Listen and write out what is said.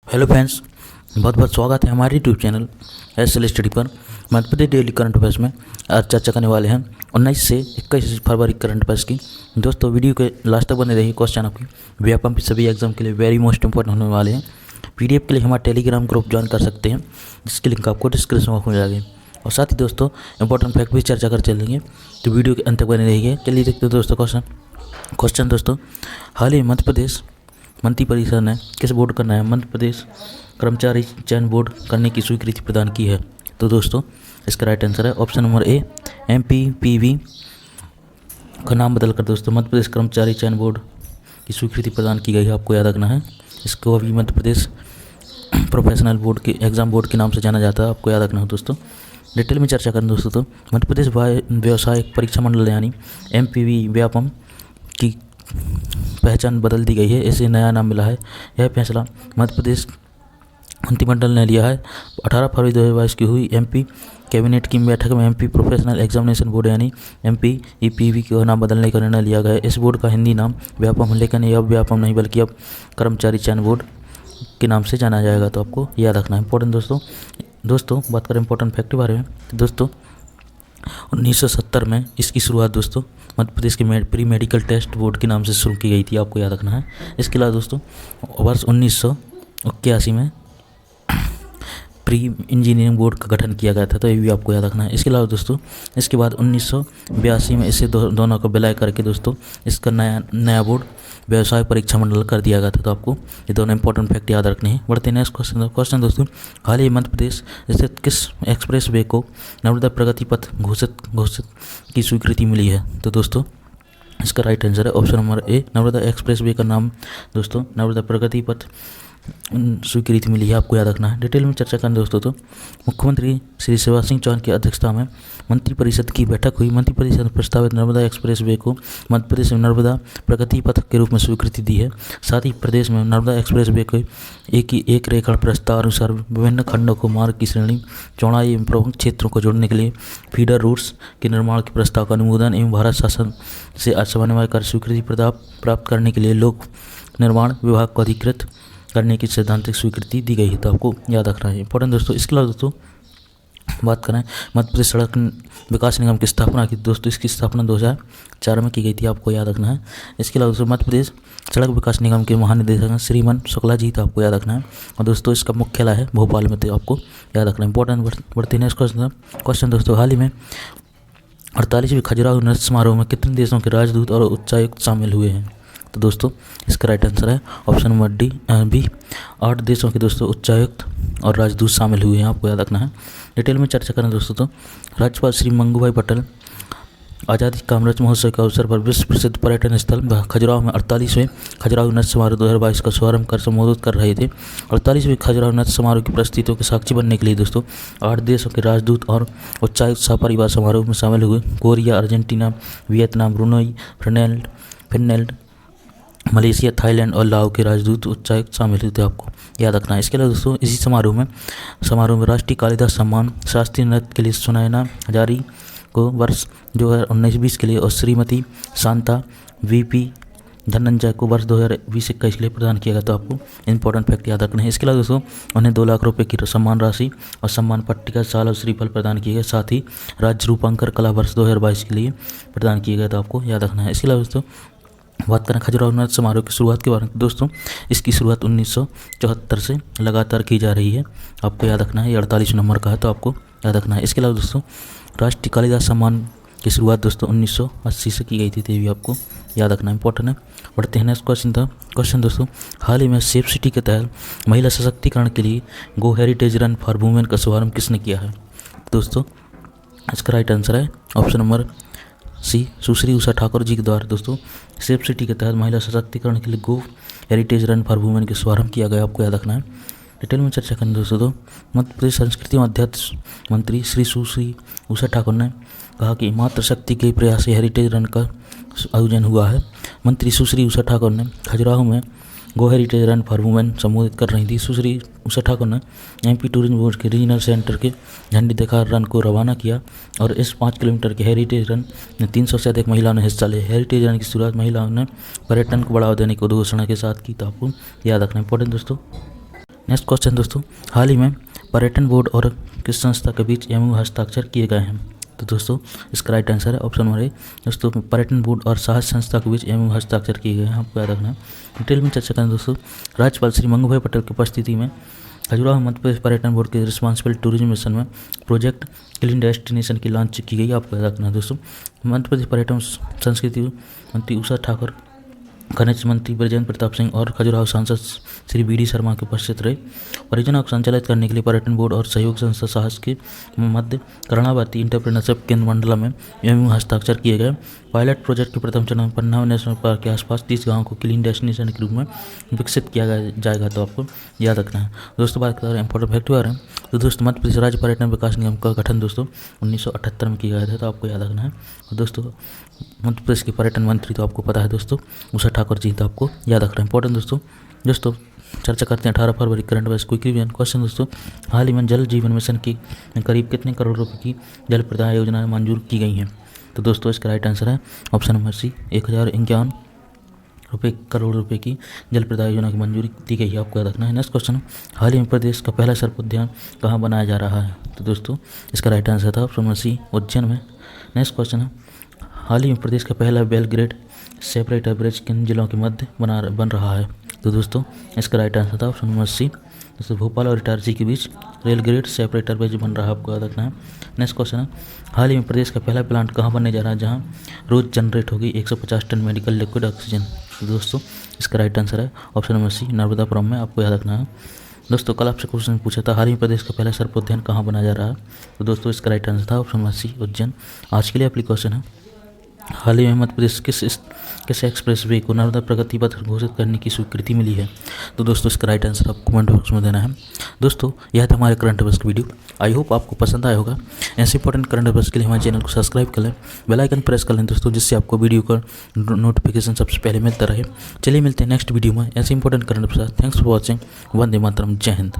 Hello friends, बहुत बहुत स्वागत है हमारे YouTube channel S L study पर। Madhya Pradesh daily current affairs में आज चर्चा करने वाले हैं 19 से 21 फरवरी करंट अफेयर्स की। दोस्तों वीडियो के लास्ट तक बने रहिए। क्वेश्चन आपकी व्यापम के सभी एग्जाम के लिए वेरी मोस्ट इंपॉर्टेंट होने वाले हैं। पीडीएफ के लिए हमारा टेलीग्राम ग्रुप ज्वाइन कर सकते हैं, जिसकी लिंक आपको डिस्क्रिप्शन बॉक्स में मिल जाएगी। और साथ ही दोस्तों इंपॉर्टेंट फैक्ट भी चर्चा कर चलेंगे, तो वीडियो के अंत तक बने रहिए। चलिए देखते हैं दोस्तों क्वेश्चन दोस्तों, हाल ही मध्य प्रदेश मंत्रिपरिषद ने किस बोर्ड का नया मध्य प्रदेश कर्मचारी चयन बोर्ड करने की स्वीकृति प्रदान की है? तो दोस्तों इसका राइट आंसर है ऑप्शन नंबर ए, MPPB का नाम बदलकर दोस्तों मध्य प्रदेश कर्मचारी चयन बोर्ड की स्वीकृति प्रदान की गई है। आपको याद रखना है, इसको अभी मध्य प्रदेश प्रोफेशनल बोर्ड के एग्जाम बोर्ड के नाम से जाना जाता है। आपको याद रखना है दोस्तों। डिटेल में चर्चा करें दोस्तों, तो मध्य प्रदेश व्यावसायिक परीक्षा मंडल यानी MPV व्यापम की पहचान बदल दी गई है, इसे नया नाम मिला है। यह फैसला मध्य प्रदेश मंत्रिमंडल ने लिया है। 18 फरवरी 2022 की हुई MP कैबिनेट की बैठक में MP प्रोफेशनल एग्जामिनेशन बोर्ड यानी MPEPB का नाम बदलने का निर्णय लिया गया। इस बोर्ड का हिंदी नाम व्यापम है, लेकिन यह अब व्यापम नहीं बल्कि अब कर्मचारी चयन बोर्ड के नाम से जाना जाएगा। तो आपको याद रखना है इंपॉर्टेंट दोस्तों बात करें इंपॉर्टेंट फैक्ट के बारे में। दोस्तों 1970 में इसकी शुरुआत दोस्तों मध्य प्रदेश के प्री मेडिकल टेस्ट बोर्ड के नाम से शुरू की गई थी। आपको याद रखना है। इसके अलावा दोस्तों वर्ष 1981 में प्री इंजीनियरिंग बोर्ड का गठन किया गया था, तो ये भी आपको याद रखना है। इसके अलावा दोस्तों इसके बाद 1982 में इसे दोनों को विलय करके दोस्तों इसका नया बोर्ड व्यवसाय परीक्षा मंडल कर दिया गया था। तो आपको ये दोनों इंपॉर्टेंट फैक्ट याद रखने हैं। बढ़ते हैं नेक्स्ट क्वेश्चन दोस्तों, हाल ही मध्य प्रदेश स्थित किस एक्सप्रेस वे को नर्मदा प्रगति पथ घोषित की स्वीकृति मिली है? तो दोस्तों इसका राइट आंसर है option number A, Narmada express way का नाम दोस्तों नर्मदा प्रगति पथ स्वीकृति मिली है। आपको याद रखना है। डिटेल में चर्चा करें दोस्तों, तो मुख्यमंत्री श्री शिवराज सिंह चौहान की अध्यक्षता में मंत्रिपरिषद की बैठक हुई। मंत्रिपरिषद ने प्रस्तावित नर्मदा एक्सप्रेस वे को मध्य प्रदेश में नर्मदा प्रगति पथ के रूप में स्वीकृति दी है। साथ ही प्रदेश में नर्मदा एक्सप्रेस वे को एक रेखा प्रस्ताव अनुसार विभिन्न खंडों को मार्ग की श्रेणी चौड़ाई एवं प्रमुख क्षेत्रों को जोड़ने के लिए फीडर रूट्स के निर्माण के प्रस्ताव का अनुमोदन एवं भारत शासन से समन्वय कर स्वीकृति प्राप्त करने के लिए लोक निर्माण विभाग को अधिकृत करने की सैद्धांतिक स्वीकृति दी गई है। तो आपको याद रखना है इंपॉर्टेंट दोस्तों। इसके अलावा दोस्तों बात करें मध्य प्रदेश सड़क विकास निगम की स्थापना की। दोस्तों इसकी स्थापना 2004 में की गई थी। आपको याद रखना है। इसके अलावा दोस्तों मध्य प्रदेश सड़क विकास निगम के महानिदेशक हैं श्रीमन शुक्ला जी। तो आपको याद रखना है। और दोस्तों इसका मुख्यालय है भोपाल में। तो आपको याद रखना है इंपॉर्टेंट। बढ़ते हैं क्वेश्चन दोस्तों, हाल ही में 48वें खजुराहो नृत्य समारोह में कितने देशों के राजदूत और उच्चायुक्त शामिल हुए हैं? तो दोस्तों इसका राइट आंसर है ऑप्शन नंबर बी, 8 देशों के दोस्तों उच्चायुक्त और राजदूत शामिल हुए हैं। आपको याद रखना है। डिटेल में चर्चा करें दोस्तों, तो राज्यपाल श्री मंगूभाई पटेल आज़ादी का अमृत महोत्सव के अवसर पर विश्व प्रसिद्ध पर्यटन स्थल खजुराहो में 48वें खजुराहो नृत्य समारोह 2022 का शुभारंभ कर संबोधित कर रहे थे। 48वें खजुराहो नृत्य समारोह की प्रस्तुतियों के साक्षी बनने के लिए दोस्तों 8 देशों के राजदूत और उच्चायुक्त सपरिवार समारोह में शामिल हुए। Korea, Argentina, Vietnam, Brunei, Finland, Malaysia, Thailand और लाओ के राजदूत उच्चायुक्त शामिल हुए थे। आपको याद रखना है। इसके अलावा दोस्तों इसी समारोह में राष्ट्रीय कालिदास सम्मान शास्त्रीय नृत्य के लिए सुनैना हजारी को वर्ष 2019-20 के लिए और श्रीमती शांता VP धनंजय को वर्ष 2020-21 के लिए प्रदान किया गया। तो आपको इंपॉर्टेंट फैक्ट याद रखना है। इसके अलावा दोस्तों उन्हें 2 लाख रुपये की सम्मान राशि और सम्मान पट्टिका, साल और श्रीफल प्रदान किए गए। साथ ही राज्य रूपांकर कला वर्ष 2022 के लिए प्रदान किए गए। तो आपको याद रखना है। इसके अलावा दोस्तों बात करें खजुराहो नृत्य समारोह की शुरुआत के बारे में। दोस्तों इसकी शुरुआत 1974 से लगातार की जा रही है। आपको याद रखना है। ये 48 नंबर का है। तो आपको याद रखना है। इसके अलावा दोस्तों राष्ट्रीय कालिदास सम्मान की शुरुआत दोस्तों 1980 से की गई थी। तो ये भी आपको याद रखना इंपॉर्टेंट है। बढ़ते हैं नेक्स्ट क्वेश्चन दोस्तों, हाल ही में सेफ सिटी के तहत महिला सशक्तिकरण के लिए गो हेरिटेज रन फॉर वुमेन का शुभारंभ किसने किया है? दोस्तों इसका राइट आंसर है ऑप्शन नंबर सी, सुश्री उषा ठाकुर जी के द्वारा दोस्तों सेफ सिटी के तहत महिला सशक्तिकरण के लिए गो हेरिटेज रन फॉर वुमेन के शुभारंभ किया गया। आपको याद रखना है। डिटेल में चर्चा करें दोस्तों, तो मध्य प्रदेश संस्कृति अध्यक्ष मंत्री श्री सुश्री उषा ठाकुर ने कहा कि मातृशक्ति के प्रयास से हेरिटेज रन का आयोजन हुआ है। मंत्री सुश्री उषा ठाकुर ने खजुराहो में गो हेरिटेज रन फॉर वुमेन संबोधित कर रही थी। सुश्री उषा ठाकुर ने MP टूरिज्म बोर्ड के रीजनल सेंटर के झंडी दिखा रन को रवाना किया और इस 5 किलोमीटर के हेरिटेज रन में 300 से अधिक महिलाओं ने हिस्सा लिया। हेरिटेज रन की शुरुआत महिलाओं ने पर्यटन को बढ़ावा देने की उद्घोषणा के साथ की। तो आपको याद रखना इंपॉर्टेंट दोस्तों। नेक्स्ट क्वेश्चन दोस्तों, हाल ही में पर्यटन बोर्ड और किस संस्था के बीच एमओयू हस्ताक्षर किए गए हैं? तो दोस्तों इसका राइट आंसर है ऑप्शन नंबर ए। दोस्तों पर्यटन बोर्ड और साहस संस्था के बीच एमओयू हस्ताक्षर किए गए हैं, आपको याद रखना है। डिटेल में चर्चा करें दोस्तों, राज्यपाल श्री मंगूभाई पटेल की उपस्थिति में खजुराहो मध्य प्रदेश पर्यटन बोर्ड के रिस्पॉन्सिबल टूरिज्म मिशन में प्रोजेक्ट क्लीन डेस्टिनेशन की लॉन्च की गई, आपको याद रखना है दोस्तों। मध्य प्रदेश पर्यटन संस्कृति मंत्री उषा ठाकुर, खनिज मंत्री ब्रजेंद्र प्रताप सिंह और खजुराहो सांसद श्री बी डी शर्मा के उपस्थित रहे। परियोजना को संचालित करने के लिए पर्यटन बोर्ड और सहयोग संस्था साहस के मध्य कर्णावती इंटरप्रेन्योरशिप केंद्र मंडला में एमओयू हस्ताक्षर किए गए। पायलट प्रोजेक्ट के प्रथम चरण में पन्ना नेशनल पार्क के आसपास 30 गाँव को क्लीन डेस्टिनेशन के रूप में विकसित किया जाएगा, तो आपको याद रखना है दोस्तों। बात कर रहे हैं इंपॉर्टेंट फैक्ट आ रहे हैं, तो दोस्तों मध्य प्रदेश राज्य पर्यटन विकास निगम का गठन दोस्तों 1978 में किया गया था, तो आपको याद रखना है। और दोस्तों मध्य प्रदेश के पर्यटन मंत्री तो आपको पता है दोस्तों उषा ठाकुर जी, तो आपको याद रखना है इंपॉर्टेंट दोस्तों चर्चा करते हैं 18 फरवरी current affairs quick revision question दोस्तों, हाल ही में जल जीवन मिशन की करीब कितने करोड़ रुपए की जल प्रदाय योजनाएं मंजूर की गई हैं? तो दोस्तों इसका राइट आंसर है ऑप्शन नंबर सी, 1051 करोड़ रुपए की जल प्रदाय योजना की मंजूरी दी गई है, आपको याद रखना है। नेक्स्ट क्वेश्चन, हाल ही में प्रदेश का पहला सर्प उद्यान कहाँ बनाया जा रहा है? तो दोस्तों इसका राइट आंसर था ऑप्शन नंबर सी, उज्जैन में। नेक्स्ट क्वेश्चन है, हाल ही में प्रदेश का पहला बेलग्रेड सेपरेटर ब्रिज किन जिलों के मध्य बन रहा है? तो दोस्तों इसका राइट आंसर था ऑप्शन नंबर सी, दोस्तों भोपाल और इटारसी के बीच रेल ग्रेड सेपरेटर ब्रिज बन रहा है, आपको याद रखना है। नेक्स्ट क्वेश्चन है, हाल ही में प्रदेश का पहला प्लांट कहाँ बनने जा रहा है जहाँ रोज जनरेट होगी 150 टन मेडिकल लिक्विड ऑक्सीजन? तो दोस्तों इसका राइट आंसर है ऑप्शन नंबर सी, नर्मदापुरम में, आपको याद रखना है। दोस्तों कल आपसे क्वेश्चन पूछा था, हाल ही में प्रदेश का पहला सर्प उद्यान कहाँ बनाया जा रहा है? तो दोस्तों इसका राइट आंसर था ऑप्शन नंबर सी, उज्जैन। आज के लिए अपनी क्वेश्चन है, हाल ही में मध्य प्रदेश किस एक्सप्रेसवे को नर्मदा प्रगति पथ घोषित करने की स्वीकृति मिली है? तो दोस्तों इसका राइट आंसर आपको कमेंट बॉक्स में देना है। दोस्तों यह था हमारे करंट अफेयर्स की वीडियो, आई होप आपको पसंद आया होगा। ऐसे इंपॉर्टेंट करंट अफेयर्स के लिए हमारे चैनल को सब्सक्राइब कर लें, बेल आइकन प्रेस कर लें दोस्तों, जिससे आपको वीडियो का नोटिफिकेशन सबसे पहले मिलता रहे। चलिए मिलते हैं नेक्स्ट वीडियो में ऐसे important current affairs. Thanks for watching, Vande Mataram, Jai Hind.